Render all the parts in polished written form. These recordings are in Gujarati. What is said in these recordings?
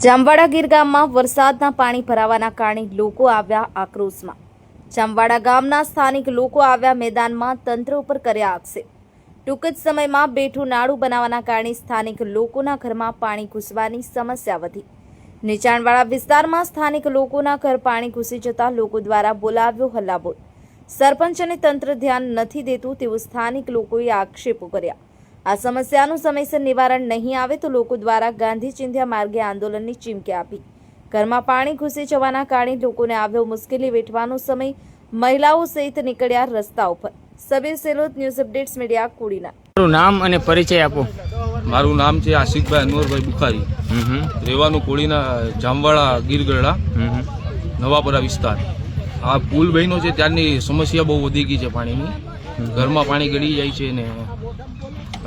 જામવાડા ગીર ગામમાં વરસાદના પાણી ભરાવાના કારણે લોકો આવ્યા આક્રોશમાં। જામવાડા ગામના સ્થાનિક લોકો આવ્યા મેદાનમાં તંત્ર ઉપર કર્યા આક્ષેપ। ટૂંક જ સમયમાં બેઠું નાળું બનાવવાના કારણે સ્થાનિક લોકોના ઘરમાં પાણી ઘૂસવાની સમસ્યા વધી। નીચાણવાળા વિસ્તારમાં સ્થાનિક લોકોના ઘર પાણી ઘૂસી જતા લોકો દ્વારા બોલાવ્યો હલ્લાબોલ। સરપંચ અને તંત્ર ધ્યાન નથી દેતું તેવું સ્થાનિક લોકોએ આક્ષેપો કર્યા। આ સમસ્યાનું સમયસર નિવારણ નહીં આવે તો લોકો દ્વારા ગાંધી ચિંધ્યા માર્ગે આંદોલનની ચીમકી આપી। ઘરમાં પાણી ઘૂસી જવાના કારણે લોકોને આવ્યો મુશ્કેલી વેઠવાનો સમય। મહિલાઓ સહિત નીકળ્યા રસ્તા ઉપર। Sabir Selot, news updates media, કુડીના। મારું નામ અને પરિચય આપો। મારું નામ છે આશિકભાઈ અનવરભાઈ બુખારી, રહેવાનું કોળીના જામવાડા ગીરગઢડા નવાપરા વિસ્તાર। આ પુલ બન્યો છે ત્યારની સમસ્યા બહુ વધી ગઈ છે પાણીની। ઘરમાં પાણી ગળી જાય છે ને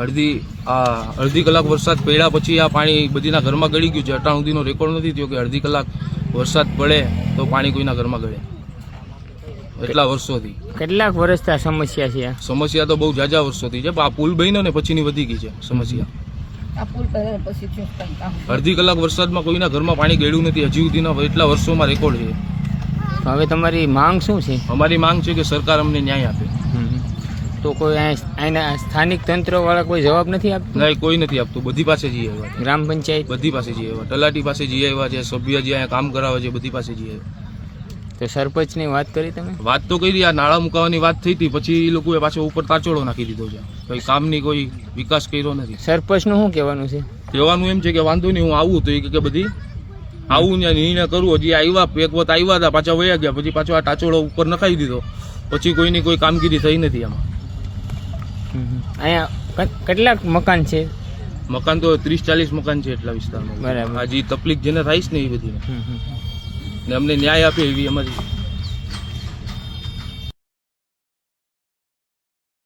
અડધી કલાક વરસાદ પડ્યા પછી આ પાણી બધીના ઘરમાં ગળી ગયું છે। અટાણ સુધીનો રેકોર્ડ નથી થયો કે અડધી કલાક વરસાદ પડે તો પાણી કોઈના ઘરમાં ગળે, એટલા વર્ષોથી। કેટલાક વર્ષથી આ સમસ્યા છે? સમસ્યા તો બહુ ઝાઝા વર્ષોથી છે, પણ આ પુલ બન્યો ને પછીની વધી ગઈ છે સમસ્યા। અડધી કલાક વરસાદમાં કોઈના ઘરમાં પાણી ગળ્યું નથી, હજી સુધીના એટલા વર્ષોમાં રેકોર્ડ છે। હવે તમારી માંગ શું છે? અમારી માંગ છે કે સરકાર અમને ન્યાય આપે। તો કોઈ અહીંના સ્થાનિક તંત્ર વાળા કોઈ જવાબ નથી આપતું? નહીં, કોઈ નથી આપતું। બધી પાસે જઈ આવ્યા, ગ્રામ પંચાયત બધી પાસે જઈ આવ્યા, તલાટી પાસે જઈ આવ્યા છે, સભ્ય જે અહીંયા કામ કરાવે છે બધી પાસે જઈ આવ્યા। તો સરપંચની વાત કરી તમે? વાત તો કરી, આ નાળા મુકાવાની વાત થઈ હતી, પછી એ લોકોએ પાછો ઉપર તાચોડો નાખી દીધો છે। કોઈ કામની કોઈ વિકાસ કર્યો નથી। સરપંચનું શું કહેવાનું છે? કહેવાનું એમ છે કે વાંધો નહીં, હું આવું તો એ કે બધી આવું ને નિર્ણય કરું। હજી આવ્યા, એક વખત આવ્યા હતા, પાછા વયા ગયા, પછી પાછો આ ટાચોડો ઉપર નખાવી દીધો, પછી કોઈની કોઈ કામગીરી થઈ નથી આમાં। અહીંયા કેટલાક મકાન છે? મકાન તો 30-40 મકાન છે એટલા વિસ્તારમાં। બરાબર। હજી તકલીફ જેને થાય છે ને એ બધી, ને અમને ન્યાય આપે એવી અમારી